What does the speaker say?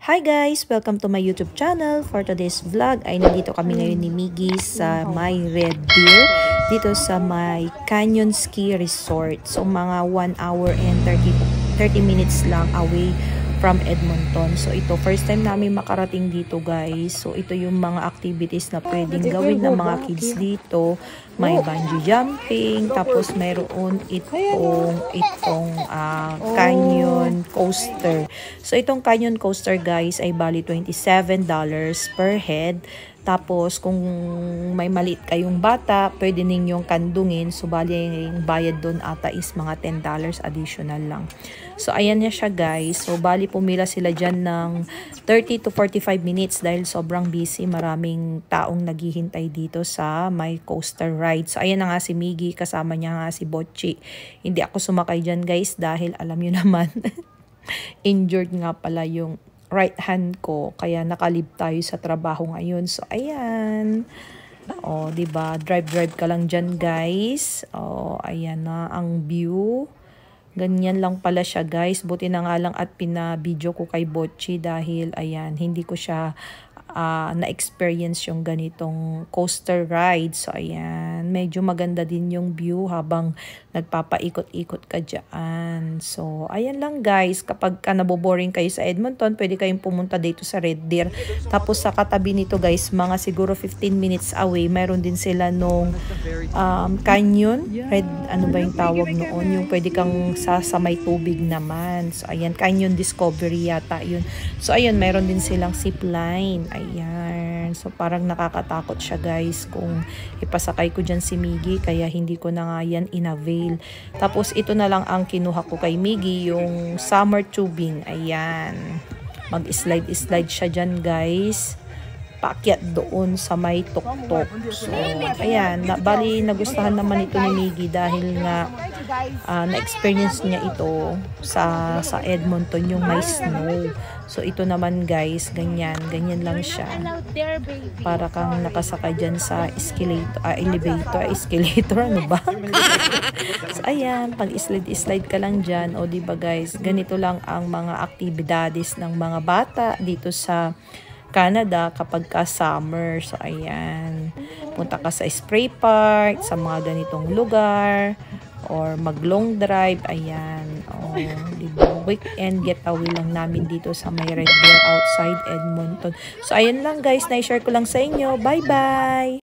Hi guys! Welcome to my YouTube channel. For today's vlog ay nandito kami ngayon ni Miggy sa may Red Deer dito sa may Canyon Ski Resort. So mga 1 hour and 30 minutes lang away from Edmonton. So ito, first time namin makarating dito guys. So ito yung mga activities na pwedeng gawin ng mga kids dito. May bungee jumping, tapos mayroon itong canyon coaster. So itong canyon coaster guys ay bali $27 per head. Tapos kung may maliit kayong bata, pwede ninyong kandungin. So bali yung bayad doon ata is mga $10 additional lang. So ayan na siya guys. So bali pumila sila dyan ng 30 to 45 minutes dahil sobrang busy. Maraming taong naghihintay dito sa may coaster ride. So ayan na nga si Miggy, kasama niya nga si Botchi. Hindi ako sumakay dyan guys dahil alam nyo naman injured nga pala yung right hand ko, kaya nakalib tayo sa trabaho ngayon. So ayan, diba, drive ka lang dyan guys. Ayan na ang view. Ganyan lang pala siya guys. Buti na nga lang at pinabidyo ko kay Botchi dahil ayan, hindi ko siya na-experience yung ganitong coaster ride. So ayan, medyo maganda din yung view habang nagpapaikot-ikot ka dyan. So ayan lang guys, kapag naboboring kayo sa Edmonton, pwede kayong pumunta dito sa Red Deer. Tapos sa katabi nito guys, mga siguro 15 minutes away, mayroon din sila nung canyon. Ano ba yung tawag noon? Yung pwede kang sa may tubig naman. So ayan, Canyon Discovery yata yun. So ayan, mayroon din silang zipline. Ayan. So parang nakakatakot siya guys kung ipasakay ko dyan si Miggy, kaya hindi ko na nga yan in-avail. Tapos ito na lang ang kinuha ko kay Miggy, yung summer tubing. Ayan. Mag-slide siya dyan guys. Paakyat doon sa may tuktok. So ayan, bali nagustuhan naman ito ni Miggy dahil nga na-experience niya ito sa Edmonton yung may snow. So ito naman guys, ganyan lang siya. Para kang nakasakay dyan sa escalator, ano ba? So ayan, pag slide ka lang dyan, o diba guys, ganito lang ang mga aktibidades ng mga bata dito sa Canada kapag ka summer. So ayan, punta ka sa spray park, sa mga ganitong lugar, or mag long drive. Ayan, diba? Weekend getaway lang namin dito sa may Red Deer outside Edmonton. So ayan lang guys, na-share ko lang sa inyo. Bye bye!